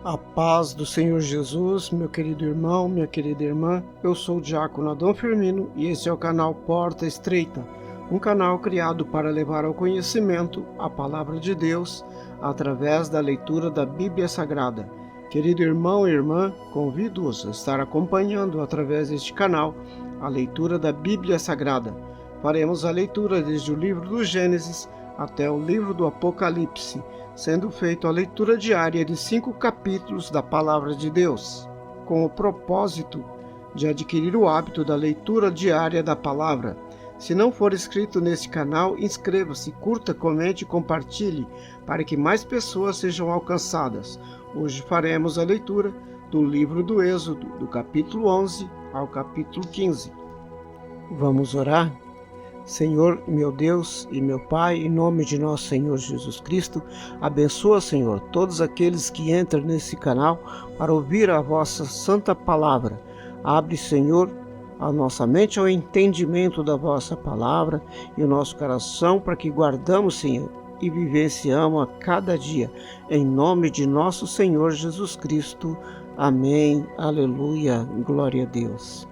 A paz do Senhor Jesus, meu querido irmão, minha querida irmã, eu sou o diácono Adão Firmino e esse é o canal Porta Estreita, um canal criado para levar ao conhecimento a palavra de Deus através da leitura da Bíblia Sagrada. Querido irmão e irmã, convido-os a estar acompanhando através deste canal a leitura da Bíblia Sagrada. Faremos a leitura desde o livro do Gênesis até o livro do Apocalipse, sendo feita a leitura diária de 5 capítulos da Palavra de Deus, com o propósito de adquirir o hábito da leitura diária da Palavra. Se não for inscrito neste canal, inscreva-se, curta, comente e compartilhe, para que mais pessoas sejam alcançadas. Hoje faremos a leitura do livro do Êxodo, do capítulo 11 ao capítulo 15. Vamos orar? Senhor, meu Deus e meu Pai, em nome de nosso Senhor Jesus Cristo, abençoa, Senhor, todos aqueles que entram nesse canal para ouvir a vossa santa palavra. Abre, Senhor, a nossa mente ao entendimento da vossa palavra e o nosso coração para que guardamos, Senhor, e vivenciamos a cada dia. Em nome de nosso Senhor Jesus Cristo. Amém. Aleluia. Glória a Deus.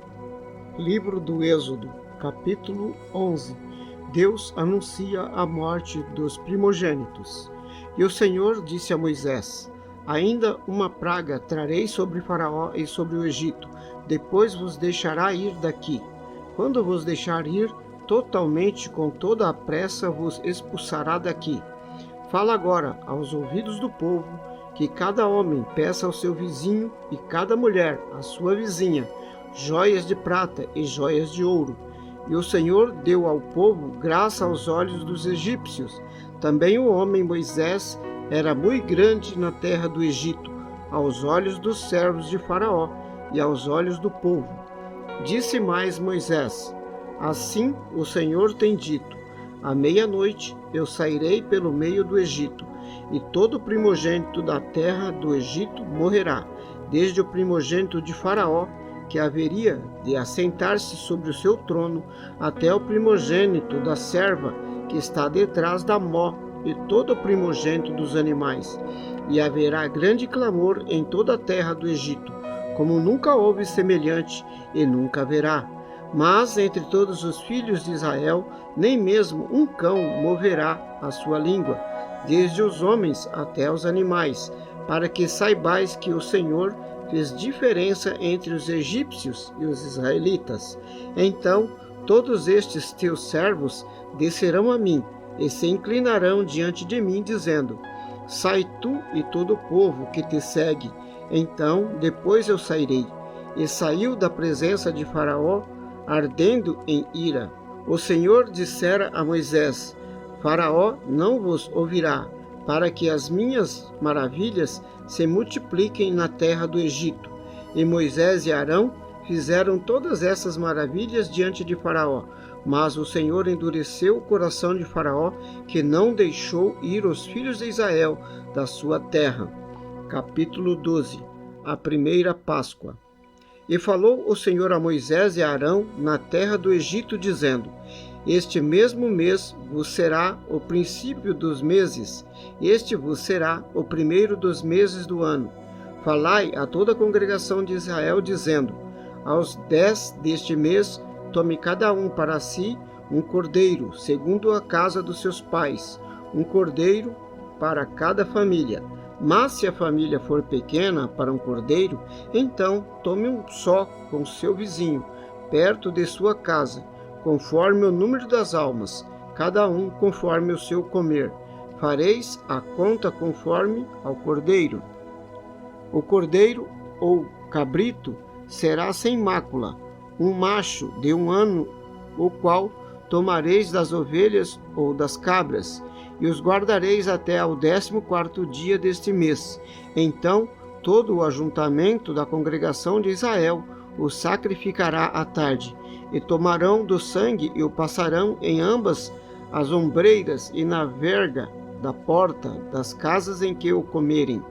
Livro do Êxodo, capítulo 11. Deus anuncia a morte dos primogênitos. E o Senhor disse a Moisés: ainda uma praga trarei sobre Faraó e sobre o Egito, depois vos deixará ir daqui. Quando vos deixar ir, totalmente com toda a pressa vos expulsará daqui. Fala agora aos ouvidos do povo, que cada homem peça ao seu vizinho e cada mulher à sua vizinha joias de prata e joias de ouro. E o Senhor deu ao povo graça aos olhos dos egípcios. Também o homem Moisés era muito grande na terra do Egito, aos olhos dos servos de Faraó e aos olhos do povo. Disse mais Moisés: assim o Senhor tem dito: à meia-noite eu sairei pelo meio do Egito, e todo primogênito da terra do Egito morrerá, desde o primogênito de Faraó, que haveria de assentar-se sobre o seu trono, até o primogênito da serva que está detrás da mó, e todo o primogênito dos animais. E haverá grande clamor em toda a terra do Egito, como nunca houve semelhante, e nunca haverá. Mas entre todos os filhos de Israel, nem mesmo um cão moverá a sua língua, desde os homens até os animais, para que saibais que o Senhor fez diferença entre os egípcios e os israelitas. Então todos estes teus servos descerão a mim e se inclinarão diante de mim, dizendo: sai tu e todo o povo que te segue. Então depois eu sairei. E saiu da presença de Faraó, ardendo em ira. O Senhor dissera a Moisés: Faraó não vos ouvirá, para que as minhas maravilhas se multipliquem na terra do Egito. E Moisés e Arão fizeram todas essas maravilhas diante de Faraó. Mas o Senhor endureceu o coração de Faraó, que não deixou ir os filhos de Israel da sua terra. Capítulo 12. A primeira Páscoa. E falou o Senhor a Moisés e a Arão na terra do Egito, dizendo: este mesmo mês vos será o princípio dos meses, este vos será o primeiro dos meses do ano. Falai a toda a congregação de Israel, dizendo: aos 10 deste mês, tome cada um para si um cordeiro, segundo a casa dos seus pais, um cordeiro para cada família. Mas se a família for pequena para um cordeiro, então tome um só com seu vizinho, perto de sua casa, conforme o número das almas, cada um conforme o seu comer. Fareis a conta conforme ao cordeiro. O cordeiro ou cabrito será sem mácula, um macho de 1 ano, o qual tomareis das ovelhas ou das cabras, e os guardareis até ao 14º dia deste mês. Então todo o ajuntamento da congregação de Israel o sacrificará à tarde, e tomarão do sangue e o passarão em ambas as ombreiras e na verga da porta das casas em que o comerem.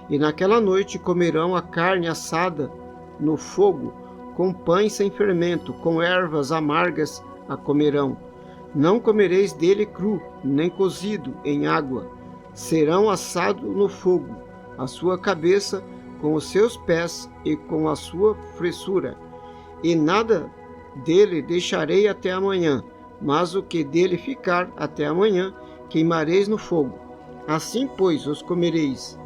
E naquela noite comerão a carne assada no fogo, com pães sem fermento, com ervas amargas a comerão. Não comereis dele cru, nem cozido em água. Serão assados no fogo. a sua cabeça com os seus pés e com a sua fressura. E nada dele deixarei até amanhã, mas o que dele ficar até amanhã queimareis no fogo. Assim, pois, os comereis,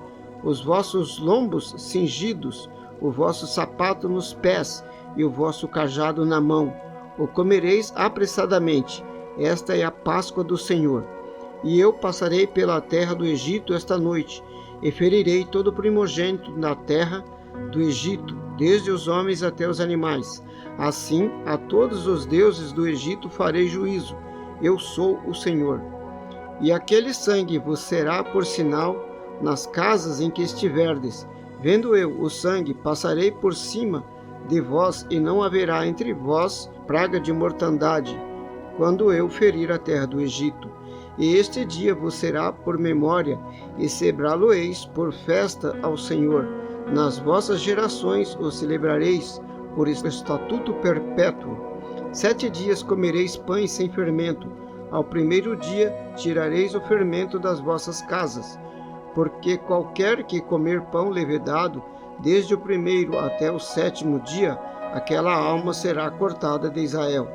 os vossos lombos cingidos, o vosso sapato nos pés e o vosso cajado na mão. O comereis apressadamente. Esta é a Páscoa do Senhor. E eu passarei pela terra do Egito esta noite, e ferirei todo o primogênito na terra do Egito, desde os homens até os animais. Assim, a todos os deuses do Egito farei juízo. Eu sou o Senhor. E aquele sangue vos será por sinal nas casas em que estiverdes. Vendo eu o sangue, passarei por cima de vós, e não haverá entre vós praga de mortandade, quando eu ferir a terra do Egito. E este dia vos será por memória, e celebrá-lo-eis por festa ao Senhor. Nas vossas gerações o celebrareis por estatuto perpétuo. 7 dias comereis pães sem fermento. Ao primeiro dia tirareis o fermento das vossas casas. Porque qualquer que comer pão levedado, desde o primeiro até o 7º dia, aquela alma será cortada de Israel.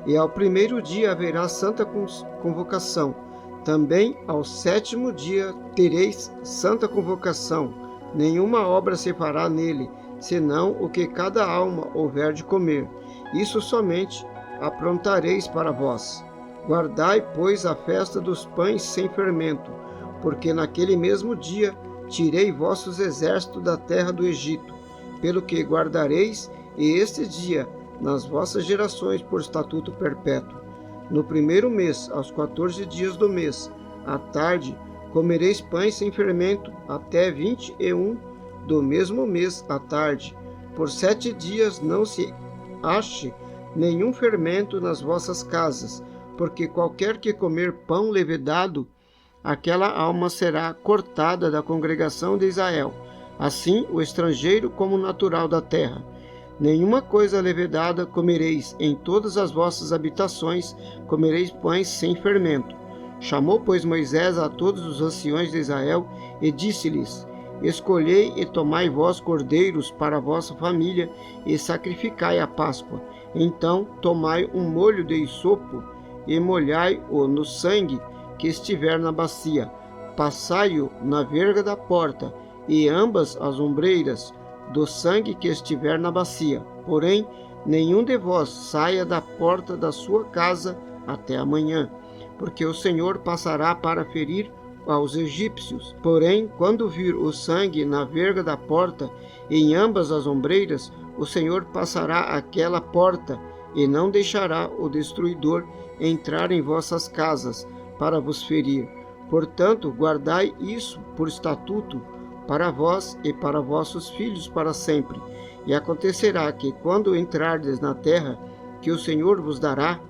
E ao primeiro dia haverá santa convocação. Também ao 7º dia tereis santa convocação. Nenhuma obra se fará nele, senão o que cada alma houver de comer. Isso somente aprontareis para vós. Guardai, pois, a festa dos pães sem fermento, porque naquele mesmo dia tirei vossos exércitos da terra do Egito, pelo que guardareis este dia nas vossas gerações por estatuto perpétuo. No primeiro mês, aos 14 dias do mês, à tarde, comereis pães sem fermento, até 21 do mesmo mês à tarde. Por 7 dias não se ache nenhum fermento nas vossas casas, porque qualquer que comer pão levedado, aquela alma será cortada da congregação de Israel. Assim, o estrangeiro como o natural da terra. Nenhuma coisa levedada comereis, em todas as vossas habitações comereis pães sem fermento. Chamou, pois, Moisés a todos os anciões de Israel e disse-lhes: Escolhei e tomai vós cordeiros para a vossa família e sacrificai a Páscoa. Então tomai um molho de hisopo e molhai-o no sangue que estiver na bacia. Passai-o na verga da porta e ambas as ombreiras do sangue que estiver na bacia. Porém, nenhum de vós saia da porta da sua casa até amanhã, porque o Senhor passará para ferir aos egípcios. Porém, quando vir o sangue na verga da porta e em ambas as ombreiras, o Senhor passará aquela porta e não deixará o destruidor entrar em vossas casas para vos ferir. Portanto, guardai isso por estatuto para vós e para vossos filhos para sempre. E acontecerá que, quando entrardes na terra que o Senhor vos dará,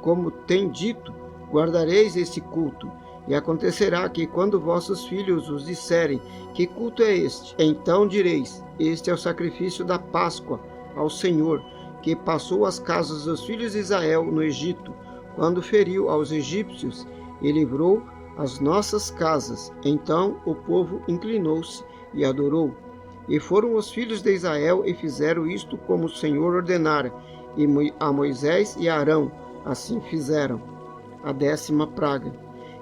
como tem dito, guardareis esse culto. E acontecerá que, quando vossos filhos vos disserem: que culto é este? Então direis: este é o sacrifício da Páscoa ao Senhor, que passou as casas dos filhos de Israel no Egito, quando feriu aos egípcios e livrou as nossas casas. Então o povo inclinou-se e adorou. E foram os filhos de Israel e fizeram isto como o Senhor ordenara, e a Moisés e a Arão assim fizeram. A 10ª praga.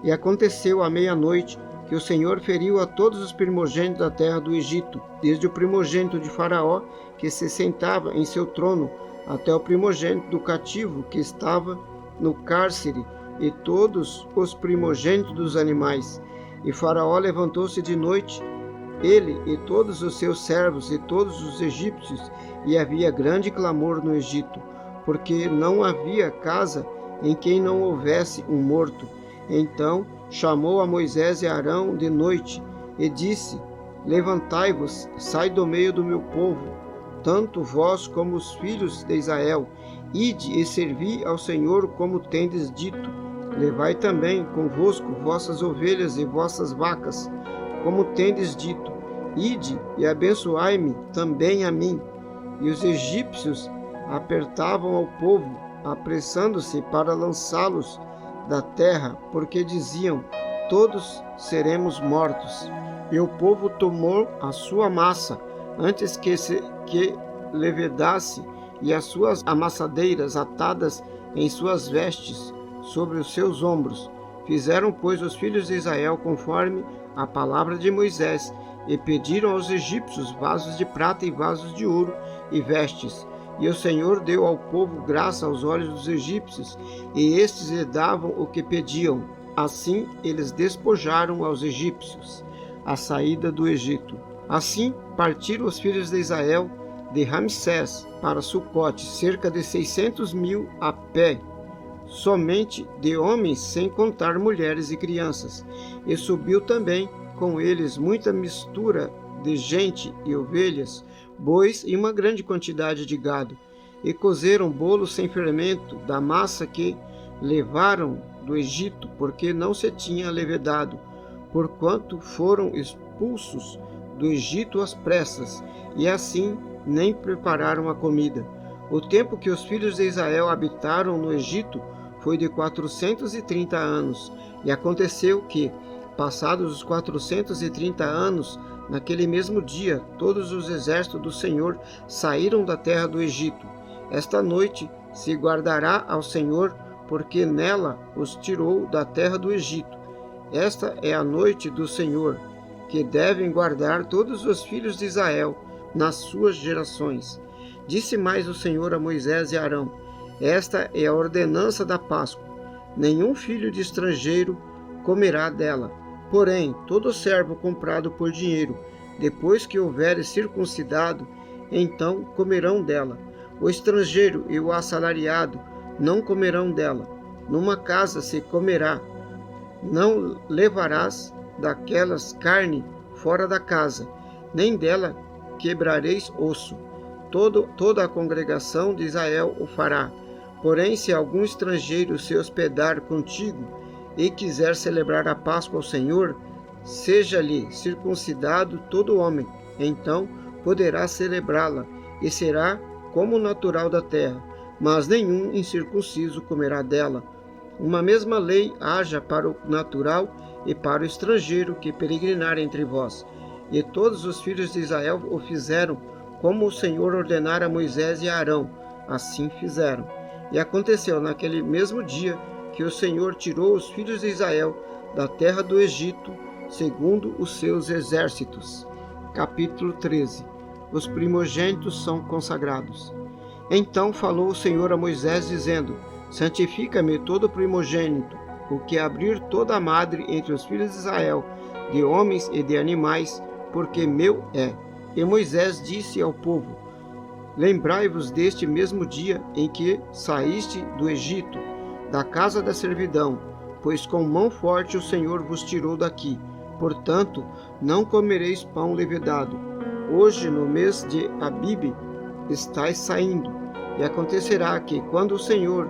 E aconteceu à meia-noite que o Senhor feriu a todos os primogênitos da terra do Egito, desde o primogênito de Faraó, que se sentava em seu trono, até o primogênito do cativo que estava no cárcere, e todos os primogênitos dos animais. E Faraó levantou-se de noite, ele e todos os seus servos e todos os egípcios, e havia grande clamor no Egito, porque não havia casa em quem não houvesse um morto. Então chamou a Moisés e Arão de noite e disse: Levantai-vos, sai do meio do meu povo, tanto vós como os filhos de Israel, ide e servi ao Senhor como tendes dito. Levai também convosco vossas ovelhas e vossas vacas, como tendes dito. Ide e abençoai-me também a mim. E os egípcios apertavam ao povo, apressando-se para lançá-los da terra, porque diziam: todos seremos mortos. E o povo tomou a sua massa, antes que levedasse, e as suas amassadeiras atadas em suas vestes, sobre os seus ombros. Fizeram, pois, os filhos de Israel conforme a palavra de Moisés, e pediram aos egípcios vasos de prata e vasos de ouro e vestes. E o Senhor deu ao povo graça aos olhos dos egípcios, e estes lhe davam o que pediam. Assim eles despojaram aos egípcios a saída do Egito. Assim partiram os filhos de Israel de Ramsés para Sucote, cerca de 600.000 a pé, somente de homens, sem contar mulheres e crianças. E subiu também com eles muita mistura de gente e ovelhas, bois e uma grande quantidade de gado. E cozeram bolos sem fermento da massa que levaram do Egito, porque não se tinha levedado, porquanto foram expulsos do Egito às pressas, e assim nem prepararam a comida. O tempo que os filhos de Israel habitaram no Egito foi de 430 anos. E aconteceu que, passados os 430 anos, naquele mesmo dia, todos os exércitos do Senhor saíram da terra do Egito. Esta noite se guardará ao Senhor, porque nela os tirou da terra do Egito. Esta é a noite do Senhor, que devem guardar todos os filhos de Israel nas suas gerações. Disse mais o Senhor a Moisés e Arão: esta é a ordenança da Páscoa. Nenhum filho de estrangeiro comerá dela. Porém, todo servo comprado por dinheiro, depois que houver circuncidado, então comerão dela. O estrangeiro e o assalariado não comerão dela. Numa casa se comerá. Não levarás daquelas carne fora da casa, nem dela quebrareis osso. Toda a congregação de Israel o fará. Porém, se algum estrangeiro se hospedar contigo e quiser celebrar a Páscoa ao Senhor, seja-lhe circuncidado todo homem, então poderá celebrá-la, e será como natural da terra, mas nenhum incircunciso comerá dela. Uma mesma lei haja para o natural e para o estrangeiro que peregrinar entre vós. E todos os filhos de Israel o fizeram, como o Senhor ordenara a Moisés e a Arão, assim fizeram. E aconteceu naquele mesmo dia que o Senhor tirou os filhos de Israel da terra do Egito, segundo os seus exércitos. Capítulo 13. Os primogênitos são consagrados. Então falou o Senhor a Moisés, dizendo: santifica-me todo primogênito, o que abrir toda a madre entre os filhos de Israel, de homens e de animais, porque meu é. E Moisés disse ao povo: lembrai-vos deste mesmo dia em que saíste do Egito, da casa da servidão, pois com mão forte o Senhor vos tirou daqui. Portanto, não comereis pão levedado. Hoje, no mês de Abibe, estais saindo. E acontecerá que, quando o Senhor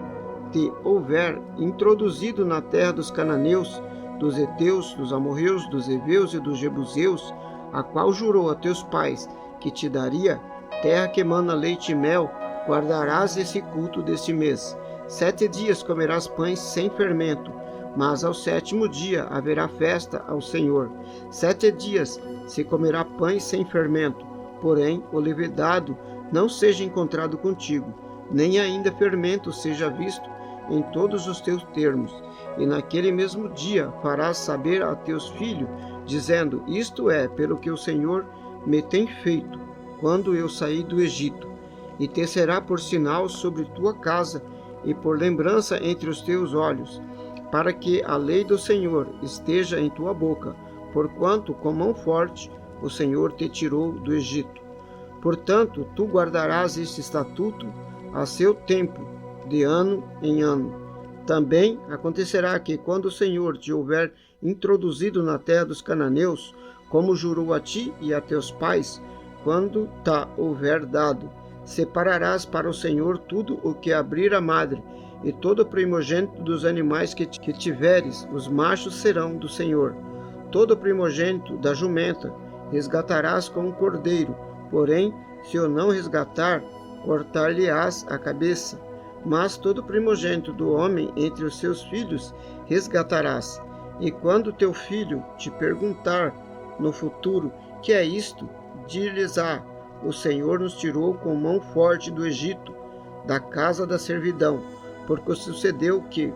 te houver introduzido na terra dos cananeus, dos heteus, dos amorreus, dos heveus e dos jebuseus, a qual jurou a teus pais que te daria, terra que emana leite e mel, guardarás esse culto deste mês. 7 dias comerás pães sem fermento, mas ao 7º dia haverá festa ao Senhor. 7 dias se comerá pães sem fermento, porém o levedado não seja encontrado contigo, nem ainda fermento seja visto em todos os teus termos. E naquele mesmo dia farás saber a teus filhos, dizendo: isto é pelo que o Senhor me tem feito, quando eu saí do Egito. E te será por sinal sobre tua casa, e por lembrança entre os teus olhos, para que a lei do Senhor esteja em tua boca, porquanto com mão forte o Senhor te tirou do Egito. Portanto, tu guardarás este estatuto a seu tempo, de ano em ano. Também acontecerá que, quando o Senhor te houver introduzido na terra dos cananeus, como jurou a ti e a teus pais, quando te houver dado, separarás para o Senhor tudo o que abrir a madre, e todo o primogênito dos animais que tiveres, os machos serão do Senhor. Todo o primogênito da jumenta resgatarás com um cordeiro, porém, se o não resgatar, cortar-lhe-ás a cabeça. Mas todo primogênito do homem entre os seus filhos resgatarás. E quando teu filho te perguntar: no futuro: que é isto? Dir-lhes-á: o Senhor nos tirou com mão forte do Egito, da casa da servidão. Porque sucedeu que,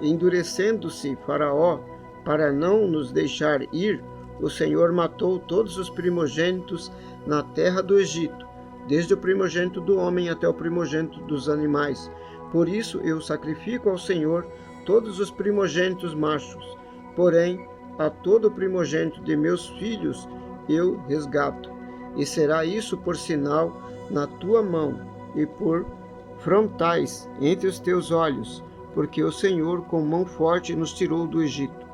endurecendo-se Faraó para não nos deixar ir, o Senhor matou todos os primogênitos na terra do Egito, desde o primogênito do homem até o primogênito dos animais. Por isso eu sacrifico ao Senhor todos os primogênitos machos, porém a todo primogênito de meus filhos eu resgato. E será isso por sinal na tua mão e por frontais entre os teus olhos, porque o Senhor com mão forte nos tirou do Egito.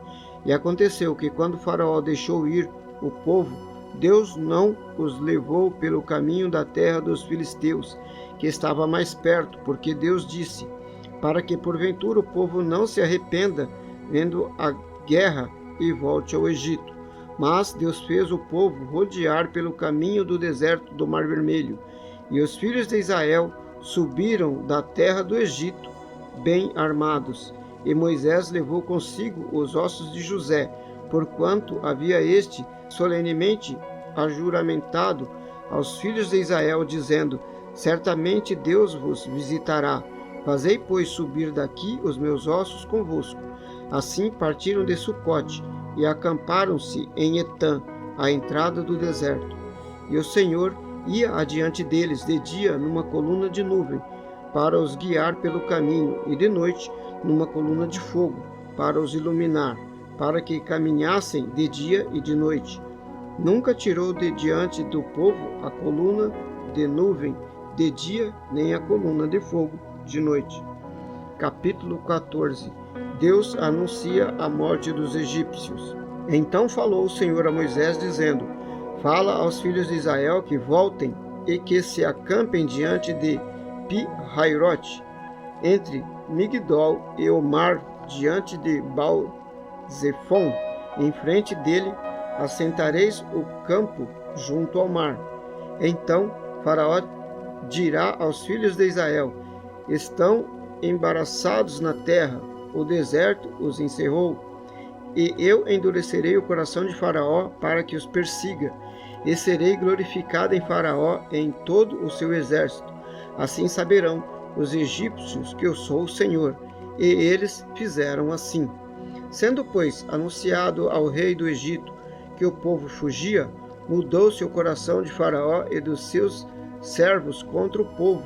E aconteceu que, quando Faraó deixou ir o povo, Deus não os levou pelo caminho da terra dos filisteus, que estava mais perto, porque Deus disse: para que porventura o povo não se arrependa vendo a guerra e volte ao Egito. Mas Deus fez o povo rodear pelo caminho do deserto do Mar Vermelho, e os filhos de Israel subiram da terra do Egito bem armados. E Moisés levou consigo os ossos de José, porquanto havia este solenemente ajuramentado aos filhos de Israel, dizendo: certamente Deus vos visitará. Fazei, pois, subir daqui os meus ossos convosco. Assim partiram de Sucote e acamparam-se em Etã, à entrada do deserto. E o Senhor ia adiante deles de dia numa coluna de nuvem, para os guiar pelo caminho, e de noite numa coluna de fogo, para os iluminar, para que caminhassem de dia e de noite. Nunca tirou de diante do povo a coluna de nuvem de dia, nem a coluna de fogo de noite. Capítulo 14. Deus anuncia a morte dos egípcios. Então falou o Senhor a Moisés, dizendo: fala aos filhos de Israel que voltem e que se acampem diante de Pi-Hairote, entre Migdol e o mar, diante de Baal-Zefon. Em frente dele assentareis o campo junto ao mar. Então Faraó dirá aos filhos de Israel: estão embaraçados na terra, o deserto os encerrou, e eu endurecerei o coração de Faraó para que os persiga, e serei glorificado em Faraó e em todo o seu exército. Assim saberão os egípcios que eu sou o Senhor. E eles fizeram assim. Sendo, pois, anunciado ao rei do Egito que o povo fugia, mudou-se o coração de Faraó e dos seus servos contra o povo,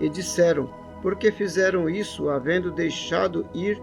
e disseram: por que fizeram isso, havendo deixado ir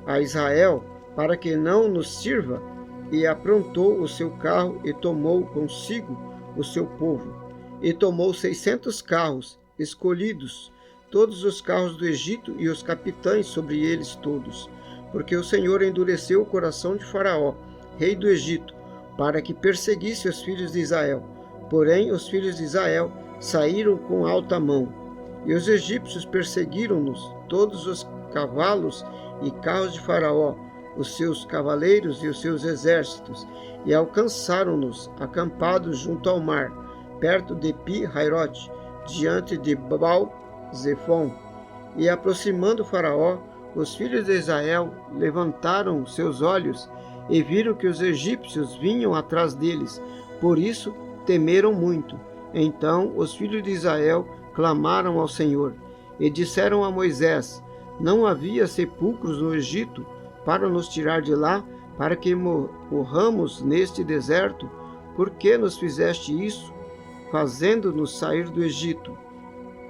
a Israel, para que não nos sirva? E aprontou o seu carro e tomou consigo o seu povo. E tomou 600 carros escolhidos, todos os carros do Egito e os capitães sobre eles todos, porque o Senhor endureceu o coração de Faraó, rei do Egito, para que perseguisse os filhos de Israel. Porém, os filhos de Israel saíram com alta mão. E os egípcios perseguiram-nos, todos os cavalos e carros de Faraó, os seus cavaleiros e os seus exércitos, e alcançaram-nos acampados junto ao mar, perto de Pi-Hairote, diante de Baal-Zefon. E aproximando Faraó, os filhos de Israel levantaram seus olhos e viram que os egípcios vinham atrás deles, por isso temeram muito. Então os filhos de Israel clamaram ao Senhor e disseram a Moisés: não havia sepulcros no Egito para nos tirar de lá, para que morramos neste deserto? Por que nos fizeste isso, fazendo-nos sair do Egito?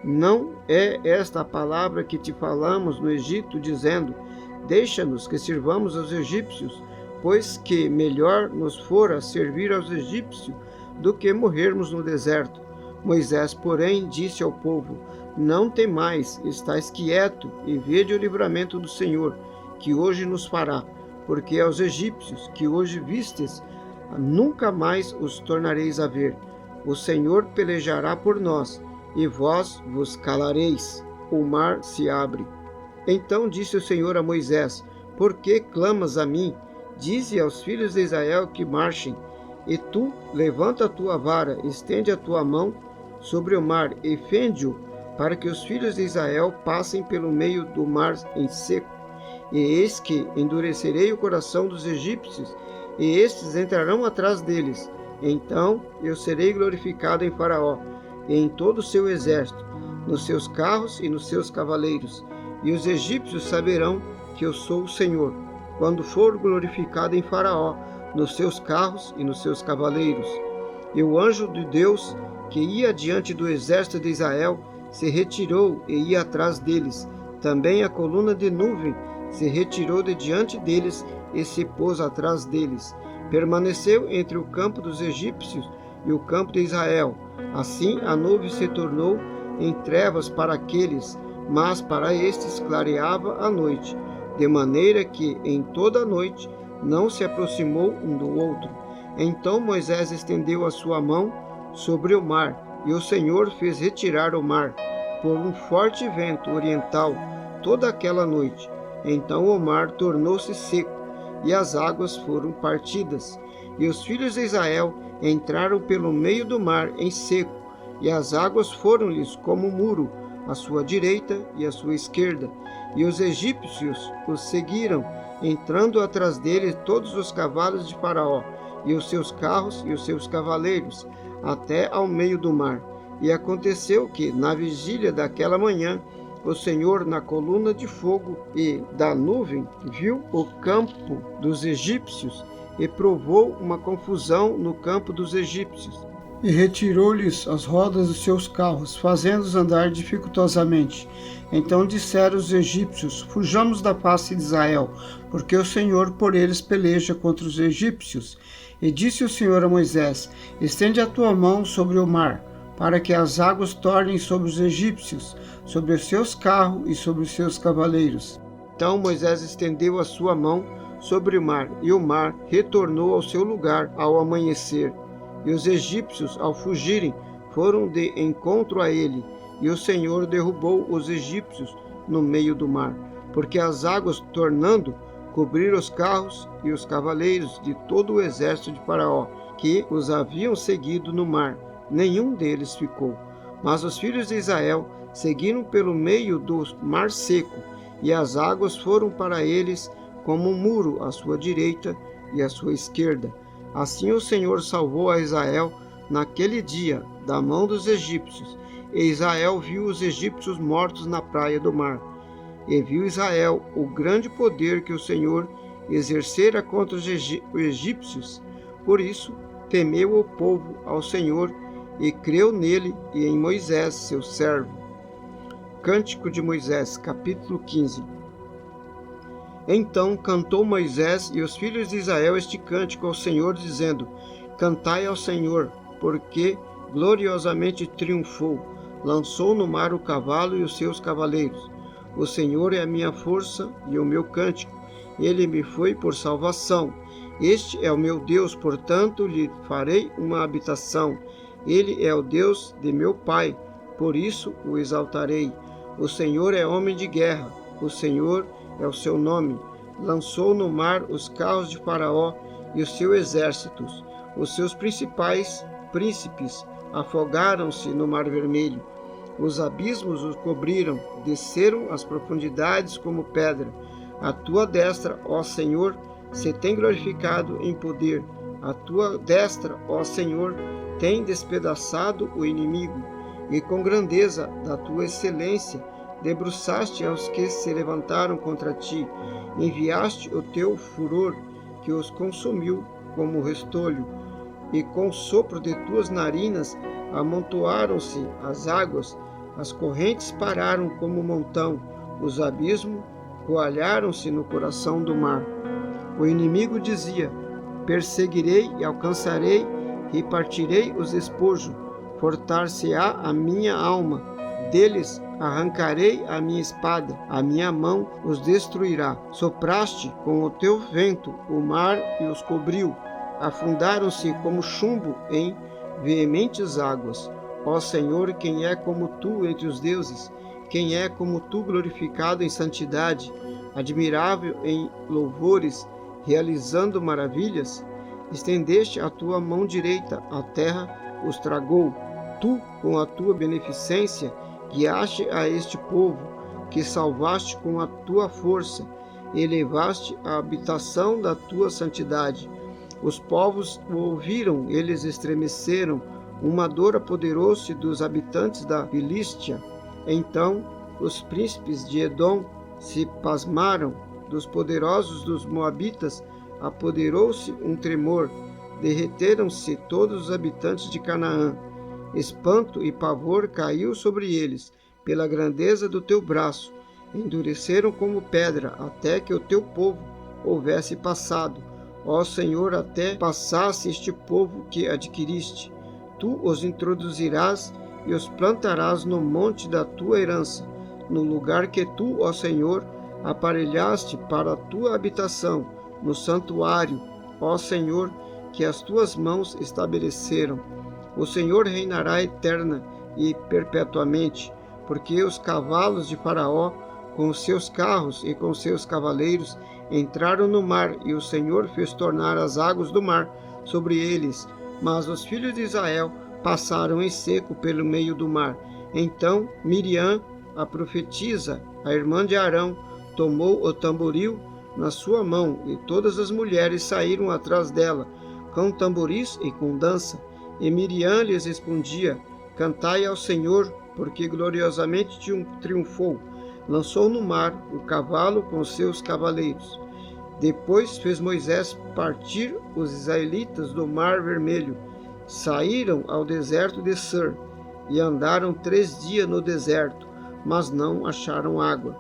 Não é esta a palavra que te falamos no Egito, dizendo: deixa-nos que sirvamos aos egípcios, pois que melhor nos fora servir aos egípcios do que morrermos no deserto. Moisés, porém, disse ao povo: não temais, estais quieto e vede o livramento do Senhor, que hoje nos fará, porque aos egípcios que hoje vistes, nunca mais os tornareis a ver. O Senhor pelejará por nós, e vós vos calareis. O mar se abre. Então disse o Senhor a Moisés: por que clamas a mim? Dize aos filhos de Israel que marchem. E tu, levanta a tua vara, estende a tua mão sobre o mar e fende-o, para que os filhos de Israel passem pelo meio do mar em seco. E eis que endurecerei o coração dos egípcios, e estes entrarão atrás deles. Então eu serei glorificado em Faraó e em todo o seu exército, nos seus carros e nos seus cavaleiros, e os egípcios saberão que eu sou o Senhor, quando for glorificado em Faraó, nos seus carros e nos seus cavaleiros. E o anjo de Deus, que ia diante do exército de Israel, se retirou e ia atrás deles. Também a coluna de nuvem se retirou de diante deles e se pôs atrás deles. Permaneceu entre o campo dos egípcios e o campo de Israel. Assim a nuvem se tornou em trevas para aqueles, mas para estes clareava a noite, de maneira que em toda a noite não se aproximou um do outro. Então Moisés estendeu a sua mão sobre o mar, e o Senhor fez retirar o mar, por um forte vento oriental, toda aquela noite. Então o mar tornou-se seco, e as águas foram partidas. E os filhos de Israel entraram pelo meio do mar em seco, e as águas foram-lhes como um muro, à sua direita e à sua esquerda. E os egípcios os seguiram, entrando atrás deles todos os cavalos de Faraó, e os seus carros e os seus cavaleiros, até ao meio do mar. E aconteceu que, na vigília daquela manhã, o Senhor, na coluna de fogo e da nuvem, viu o campo dos egípcios e provou uma confusão no campo dos egípcios. E retirou-lhes as rodas dos seus carros, fazendo-os andar dificultosamente. Então disseram os egípcios: fujamos da face de Israel, porque o Senhor por eles peleja contra os egípcios. E disse o Senhor a Moisés: estende a tua mão sobre o mar, para que as águas tornem sobre os egípcios, sobre os seus carros e sobre os seus cavaleiros. Então Moisés estendeu a sua mão sobre o mar, e o mar retornou ao seu lugar ao amanhecer. E os egípcios, ao fugirem, foram de encontro a ele, e o Senhor derrubou os egípcios no meio do mar, porque as águas, tornando, cobriram os carros e os cavaleiros de todo o exército de Faraó, que os haviam seguido no mar. Nenhum deles ficou. Mas os filhos de Israel seguiram pelo meio do mar seco, e as águas foram para eles como um muro à sua direita e à sua esquerda. Assim o Senhor salvou a Israel naquele dia da mão dos egípcios, e Israel viu os egípcios mortos na praia do mar. E viu Israel o grande poder que o Senhor exercera contra os egípcios. Por isso temeu o povo ao Senhor e creu nele e em Moisés, seu servo. Cântico de Moisés, capítulo 15. Então cantou Moisés e os filhos de Israel este cântico ao Senhor, dizendo: cantai ao Senhor, porque gloriosamente triunfou, lançou no mar o cavalo e os seus cavaleiros. O Senhor é a minha força e o meu cântico, ele me foi por salvação. Este é o meu Deus, portanto lhe farei uma habitação. Ele é o Deus de meu pai, por isso o exaltarei. O Senhor é homem de guerra, o Senhor é o seu nome. Lançou no mar os carros de Faraó e os seus exércitos. Os seus principais príncipes afogaram-se no mar vermelho. Os abismos os cobriram, desceram as profundidades como pedra. A tua destra, ó Senhor, se tem glorificado em poder. A tua destra, ó Senhor, tem despedaçado o inimigo, e com grandeza da tua excelência debruçaste aos que se levantaram contra ti. Enviaste o teu furor, que os consumiu como restolho, e com o sopro de tuas narinas amontoaram-se as águas, as correntes pararam como um montão, os abismos coalharam-se no coração do mar. O inimigo dizia: perseguirei e alcançarei, e partirei os despojos, fortar-se-á a minha alma, deles arrancarei a minha espada, a minha mão os destruirá. Sopraste com o teu vento o mar e os cobriu, afundaram-se como chumbo em veementes águas. Ó Senhor, quem é como tu entre os deuses? Quem é como tu glorificado em santidade, admirável em louvores, realizando maravilhas? Estendeste a tua mão direita, a terra os tragou. Tu, com a tua beneficência, guiaste a este povo, que salvaste com a tua força, elevaste a habitação da tua santidade. Os povos o ouviram, eles estremeceram, uma dor apoderou-se dos habitantes da Filístia. Então os príncipes de Edom se pasmaram, dos poderosos dos moabitas apoderou-se um tremor, derreteram-se todos os habitantes de Canaã. Espanto e pavor caiu sobre eles, pela grandeza do teu braço. Endureceram como pedra, até que o teu povo houvesse passado. Ó Senhor, até passasse este povo que adquiriste. Tu os introduzirás e os plantarás no monte da tua herança, no lugar que tu, ó Senhor, aparelhaste para a tua habitação, no santuário, ó Senhor, que as tuas mãos estabeleceram. O Senhor reinará eterna e perpetuamente, porque os cavalos de Faraó, com os seus carros e com os seus cavaleiros, entraram no mar, e o Senhor fez tornar as águas do mar sobre eles. Mas os filhos de Israel passaram em seco pelo meio do mar. Então Miriam, a profetisa, a irmã de Arão, tomou o tamboril na sua mão, e todas as mulheres saíram atrás dela, com tamboris e com dança. E Miriam lhes respondia: Cantai ao Senhor, porque gloriosamente triunfou. Lançou no mar o cavalo com seus cavaleiros. Depois fez Moisés partir os israelitas do Mar Vermelho. Saíram ao deserto de Sur e andaram 3 dias no deserto, mas não acharam água,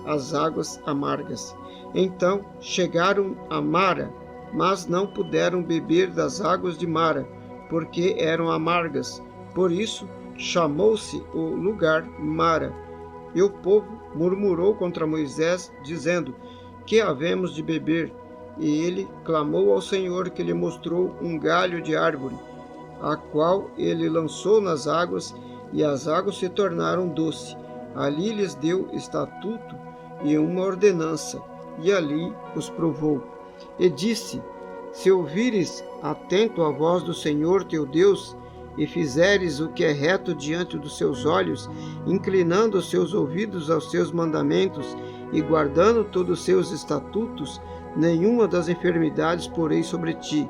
as águas amargas. Então chegaram a Mara, mas não puderam beber das águas de Mara, porque eram amargas. Por isso chamou-se o lugar Mara. E o povo murmurou contra Moisés, dizendo: Que havemos de beber? E ele clamou ao Senhor, que lhe mostrou um galho de árvore, a qual ele lançou nas águas, e as águas se tornaram doce. Ali lhes deu estatuto e uma ordenança, e ali os provou. E disse: Se ouvires atento a voz do Senhor teu Deus, e fizeres o que é reto diante dos seus olhos, inclinando os seus ouvidos aos seus mandamentos, e guardando todos os seus estatutos, nenhuma das enfermidades porei sobre ti,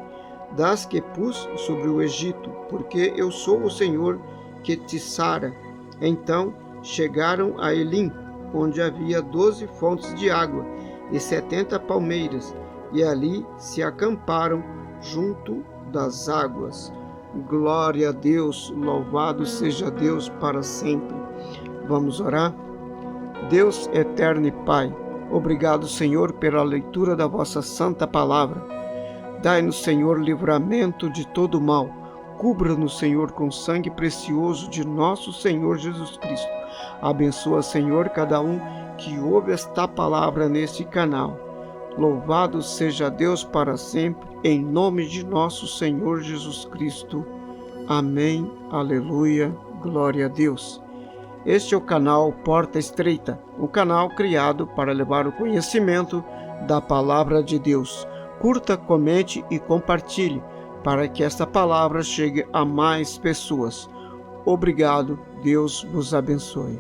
das que pus sobre o Egito, porque eu sou o Senhor que te sara. Então chegaram a Elim, onde havia 12 fontes de água e 70 palmeiras, e ali se acamparam junto das águas. Glória a Deus, louvado seja Deus para sempre. Vamos orar? Deus eterno e Pai, obrigado, Senhor, pela leitura da vossa santa palavra. Dai-nos, Senhor, livramento de todo mal. Cubra-nos, Senhor, com sangue precioso de nosso Senhor Jesus Cristo. Abençoa, Senhor, cada um que ouve esta palavra neste canal. Louvado seja Deus para sempre, em nome de nosso Senhor Jesus Cristo. Amém. Aleluia. Glória a Deus. Este é o canal Porta Estreita, um canal criado para levar o conhecimento da Palavra de Deus. Curta, comente e compartilhe, para que esta palavra chegue a mais pessoas. Obrigado. Deus vos abençoe.